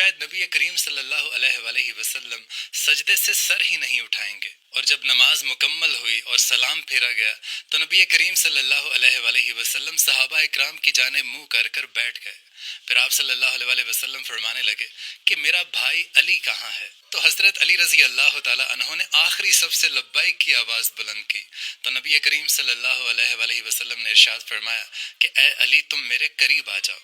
شاید نبی کریم صلی اللہ علیہ وآلہ وسلم سجدے سے سر ہی نہیں اٹھائیں گے، اور جب نماز مکمل ہوئی اور سلام پھیرا گیا تو نبی کریم صلی اللہ علیہ وآلہ وسلم صحابہ اکرام کی جانب منہ کر کر بیٹھ گئے۔ پھر آپ صلی اللہ علیہ وآلہ وسلم فرمانے لگے کہ میرا بھائی علی کہاں ہے؟ تو حضرت علی رضی اللہ تعالیٰ عنہ نے آخری صف سے لبیک کی آواز بلند کی تو نبی کریم صلی اللہ علیہ وآلہ وسلم نے ارشاد فرمایا کہ اے علی تم میرے قریب آ جاؤ۔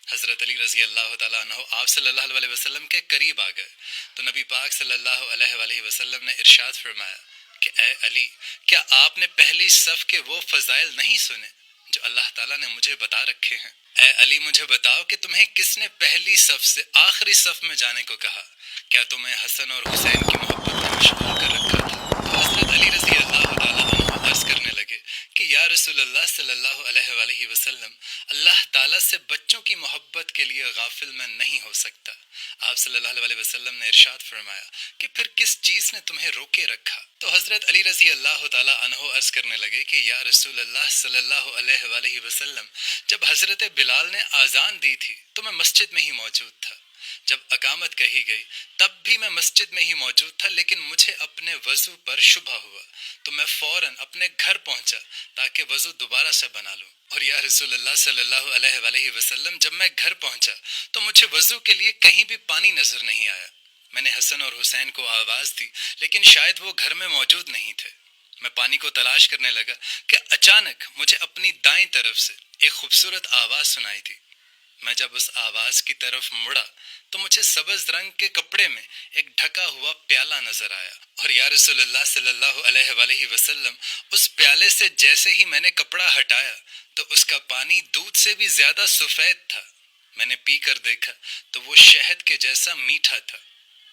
حضرت علی رضی اللہ تعالیٰ عنہ آپ صلی اللہ علیہ وسلم کے قریب آ گئے تو نبی پاک صلی اللہ علیہ وآلہ وسلم نے ارشاد فرمایا کہ اے علی، کیا آپ نے پہلی صف کے وہ فضائل نہیں سنے جو اللہ تعالیٰ نے مجھے بتا رکھے ہیں؟ اے علی مجھے بتاؤ کہ تمہیں کس نے پہلی صف سے آخری صف میں جانے کو کہا؟ کیا تمہیں حسن اور حسین کی محبت میں مشغول کر رکھا تھا؟ تو حضرت علی رضی اللہ تعالیٰ عنہ عرض کرنے لگے کہ یا رسول اللہ صلی اللہ علیہ وآلہ وسلم، اللہ تعالیٰ سے بچوں کی محبت کے لیے غافل میں نہیں ہو سکتا۔ آپ صلی اللہ علیہ وسلم نے ارشاد فرمایا کہ پھر کس چیز نے تمہیں روکے رکھا؟ تو حضرت علی رضی اللہ تعالیٰ عنہ عرض کرنے لگے کہ یا رسول اللہ صلی اللہ علیہ وآلہ وسلم، جب حضرت بلال نے آذان دی تھی تو میں مسجد میں ہی موجود تھا۔ جب اقامت کہی گئی تب بھی میں مسجد میں ہی موجود تھا، لیکن مجھے اپنے وضو پر شبہ ہوا تو میں فوراً اپنے گھر پہنچا تاکہ وضو دوبارہ سے بنا لوں۔ اور یا رسول اللہ صلی اللہ علیہ وآلہ وسلم، جب میں گھر پہنچا تو مجھے وضو کے لیے کہیں بھی پانی نظر نہیں آیا۔ میں نے حسن اور حسین کو آواز دی لیکن شاید وہ گھر میں موجود نہیں تھے۔ میں پانی کو تلاش کرنے لگا کہ اچانک مجھے اپنی دائیں طرف سے ایک خوبصورت آواز سنائی دی۔ میں جب اس آواز کی طرف مڑا تو مجھے سبز رنگ کے کپڑے میں ایک ڈھکا ہوا پیالہ نظر آیا، اور یا رسول اللہ صلی اللہ علیہ وآلہ وسلم، اس پیالے سے جیسے ہی میں نے کپڑا ہٹایا تو اس کا پانی دودھ سے بھی زیادہ سفید تھا۔ میں نے پی کر دیکھا تو وہ شہد کے جیسا میٹھا تھا۔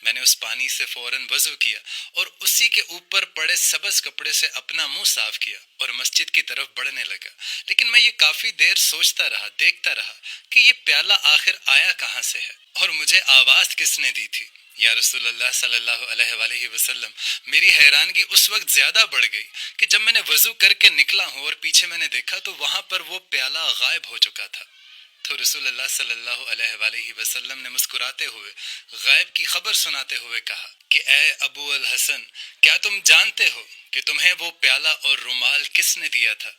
میں نے اس پانی سے فوراً وضو کیا اور اسی کے اوپر پڑے سبز کپڑے سے اپنا منہ صاف کیا اور مسجد کی طرف بڑھنے لگا، لیکن میں یہ کافی دیر سوچتا رہا، دیکھتا رہا کہ یہ پیالہ آخر آیا کہاں سے ہے اور مجھے آواز کس نے دی تھی۔ یا رسول اللہ صلی اللہ علیہ وآلہ وسلم، میری حیرانگی اس وقت زیادہ بڑھ گئی کہ جب میں نے وضو کر کے نکلا ہوں اور پیچھے میں نے دیکھا تو وہاں پر وہ پیالہ غائب ہو چکا تھا۔ تو رسول اللہ صلی اللہ علیہ وآلہ وسلم نے مسکراتے ہوئے غیب کی خبر سناتے ہوئے کہا کہ اے ابو الحسن، کیا تم جانتے ہو کہ تمہیں وہ پیالہ اور رومال کس نے دیا تھا؟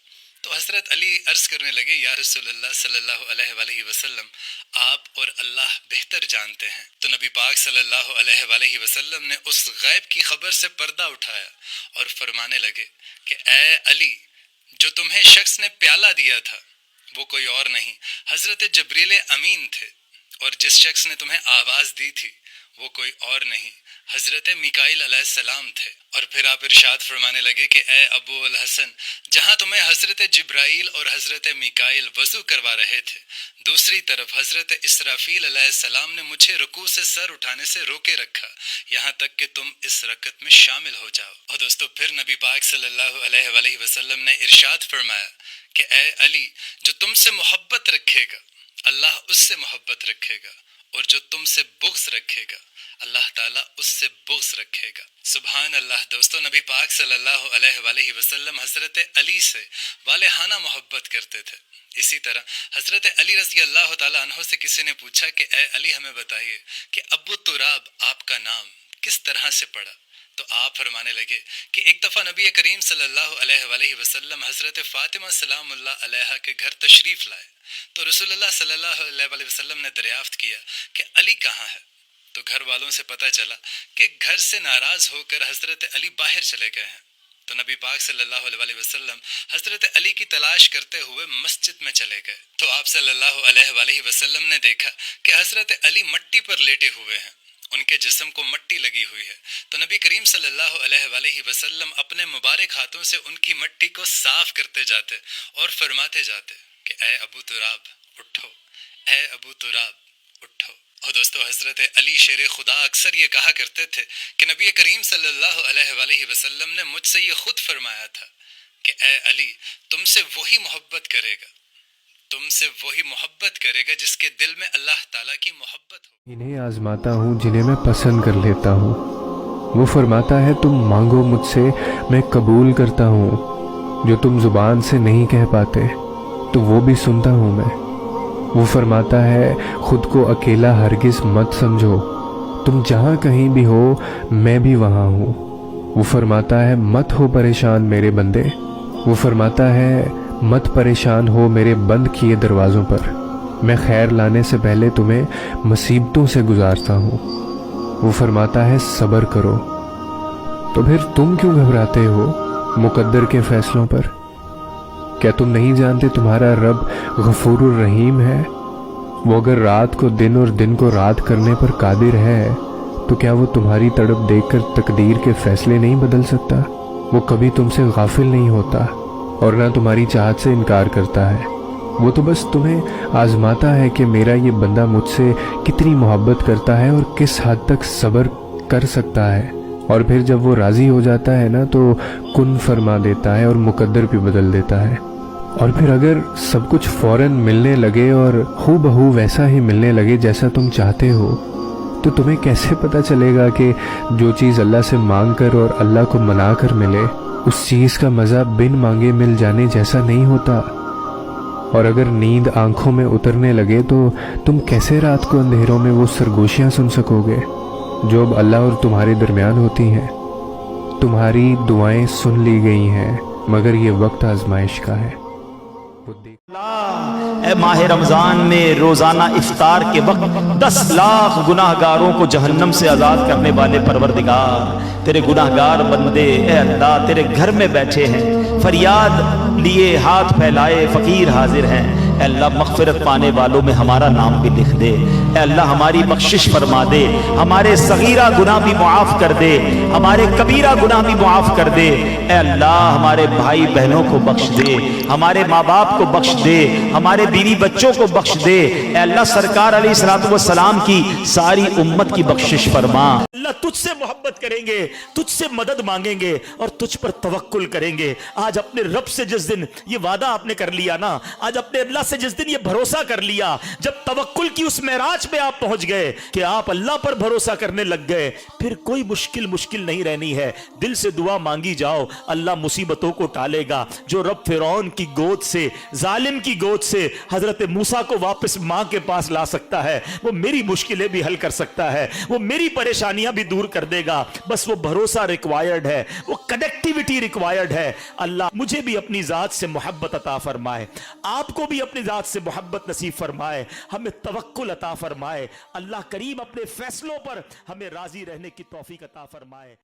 تو حضرت علی عرض کرنے لگے یا رسول اللہ صلی اللہ علیہ وآلہ وسلم، آپ اور اللہ بہتر جانتے ہیں۔ تو نبی پاک صلی اللہ علیہ وآلہ وسلم نے اس غیب کی خبر سے پردہ اٹھایا اور فرمانے لگے کہ اے علی، جو تمہیں شخص نے پیالہ دیا تھا وہ کوئی اور نہیں، حضرت جبریل امین تھے، اور جس شخص نے تمہیں آواز دی تھی وہ کوئی اور نہیں، حضرت میکائیل علیہ السلام تھے۔ اور پھر آپ ارشاد فرمانے لگے کہ اے ابو الحسن، جہاں تمہیں حضرت جبرائیل اور حضرت میکائیل وضو کروا رہے تھے، دوسری طرف حضرت اسرافیل علیہ السلام نے مجھے رکوع سے سر اٹھانے سے روکے رکھا یہاں تک کہ تم اس رکعت میں شامل ہو جاؤ۔ اور دوستو، پھر نبی پاک صلی اللہ علیہ وآلہ وسلم نے ارشاد فرمایا کہ اے علی، جو تم سے محبت رکھے گا اللہ اس سے محبت رکھے گا، اور جو تم سے بغض رکھے گا اللہ تعالیٰ اس سے بغض رکھے گا۔ سبحان اللہ۔ دوستو، نبی پاک صلی اللہ علیہ وآلہ وسلم حضرت علی سے والہانہ محبت کرتے تھے۔ اسی طرح حضرت علی رضی اللہ تعالیٰ عنہ سے کسی نے پوچھا کہ اے علی، ہمیں بتائیے کہ ابو تراب آپ کا نام کس طرح سے پڑا؟ تو آپ فرمانے لگے کہ ایک دفعہ نبی کریم صلی اللہ علیہ وآلہ وسلم حضرت فاطمہ سلام اللہ علیہا کے گھر تشریف لائے تو رسول اللہ صلی اللہ علیہ وآلہ وسلم نے دریافت کیا کہ علی کہاں ہے؟ تو گھر والوں سے پتہ چلا کہ گھر سے ناراض ہو کر حضرت علی باہر چلے گئے ہیں۔ تو نبی پاک صلی اللہ علیہ وآلہ وسلم حضرت علی کی تلاش کرتے ہوئے مسجد میں چلے گئے تو آپ صلی اللہ علیہ وآلہ وسلم نے دیکھا کہ حضرت علی مٹی پر لیٹے ہوئے ہیں، ان کے جسم کو مٹی لگی ہوئی ہے۔ تو نبی کریم صلی اللہ علیہ وآلہ وسلم اپنے مبارک ہاتھوں سے ان کی مٹی کو صاف کرتے جاتے اور فرماتے جاتے کہ اے ابو تراب اٹھو، اے ابو تراب اٹھو۔ اور دوستو، حضرت علی شیر خدا اکثر یہ کہا کرتے تھے کہ نبی کریم صلی اللہ علیہ وآلہ وسلم نے مجھ سے یہ خود فرمایا تھا کہ اے علی، تم سے وہی محبت کرے گا، تم سے وہی محبت کرے گا جس کے دل میں اللہ تعالیٰ کی محبت ہو۔ انہیں آزماتا ہوں جنہیں میں پسند کر لیتا ہوں، وہ فرماتا ہے تم مانگو مجھ سے میں قبول کرتا ہوں، جو تم زبان سے نہیں کہہ پاتے تو وہ بھی سنتا ہوں میں۔ وہ فرماتا ہے خود کو اکیلا ہرگز مت سمجھو، تم جہاں کہیں بھی ہو میں بھی وہاں ہوں۔ وہ فرماتا ہے مت ہو پریشان میرے بندے، وہ فرماتا ہے مت پریشان ہو میرے بند کیے دروازوں پر، میں خیر لانے سے پہلے تمہیں مصیبتوں سے گزارتا ہوں۔ وہ فرماتا ہے صبر کرو۔ تو پھر تم کیوں گھبراتے ہو مقدر کے فیصلوں پر؟ کیا تم نہیں جانتے تمہارا رب غفور الرحیم ہے؟ وہ اگر رات کو دن اور دن کو رات کرنے پر قادر ہے تو کیا وہ تمہاری تڑپ دیکھ کر تقدیر کے فیصلے نہیں بدل سکتا؟ وہ کبھی تم سے غافل نہیں ہوتا اور نہ تمہاری چاہت سے انکار کرتا ہے۔ وہ تو بس تمہیں آزماتا ہے کہ میرا یہ بندہ مجھ سے کتنی محبت کرتا ہے اور کس حد تک صبر کر سکتا ہے، اور پھر جب وہ راضی ہو جاتا ہے نا تو کن فرما دیتا ہے اور مقدر بھی بدل دیتا ہے۔ اور پھر اگر سب کچھ فوراً ملنے لگے اور ہو بہو ویسا ہی ملنے لگے جیسا تم چاہتے ہو، تو تمہیں کیسے پتہ چلے گا کہ جو چیز اللہ سے مانگ کر اور اللہ کو منا کر ملے، اس چیز کا مزہ بن مانگے مل جانے جیسا نہیں ہوتا؟ اور اگر نیند آنکھوں میں اترنے لگے تو تم کیسے رات کو اندھیروں میں وہ سرگوشیاں سن سکو گے جو اب اللہ اور تمہارے درمیان ہوتی ہیں؟ تمہاری دعائیں سن لی گئی ہیں مگر یہ وقت آزمائش کا ہے۔ اے ماہ رمضان میں روزانہ افطار کے وقت 10 لاکھ گناہ گاروں کو جہنم سے آزاد کرنے والے پروردگار، تیرے گناہ گار بندے اے اللہ تیرے گھر میں بیٹھے ہیں، فریاد لیے ہاتھ پھیلائے فقیر حاضر ہیں۔ اے اللہ مغفرت پانے والوں میں ہمارا نام بھی لکھ دے، اے اللہ ہماری بخشش فرما دے، ہمارے صغیرہ گناہ بھی معاف کر دے، ہمارے کبیرہ گناہ بھی معاف کر دے۔ اے اللہ ہمارے بھائی بہنوں کو بخش دے، ہمارے ماں باپ کو بخش دے، ہمارے بیوی بچوں کو بخش دے۔ اے اللہ سرکار علیہ الصلوۃ والسلام کی ساری امت کی بخشش فرما۔ اللہ تجھ سے محبت کریں گے، تجھ سے مدد مانگیں گے اور تجھ پر توکل کریں گے۔ آج اپنے رب سے جس دن یہ وعدہ آپ نے کر لیا نا، آج اپنے اللہ سے جس دن یہ بھروسہ کر لیا، جب توکل کی اس معراج پہ آپ پہنچ گئے کہ آپ اللہ پر بھروسہ کرنے لگ گئے، پھر کوئی مشکل نہیں رہنی ہے۔ دل سے دعا مانگی جاؤ، اللہ مصیبتوں کو ٹالے گا۔ جو رب فرعون کی گود سے، ظالم کی گود سے حضرت موسیٰ کو واپس ماں کے پاس لا سکتا ہے، وہ میری مشکلیں بھی حل کر سکتا ہے، وہ میری پریشانیاں بھی دور کر دے گا۔ بس وہ بھروسہ ریکوائرڈ ہے، وہ کنیکٹیوٹی ریکوائرڈ ہے۔ اللہ مجھے بھی اپنی ذات سے محبت عطا فرمائے، آپ کو بھی اپنی ذات سے محبت نصیب فرمائے، ہمیں توکل عطا فرمائے۔ اللہ کریم اپنے فیصلوں پر ہمیں راضی رہنے کی توفیق عطا فرمائے۔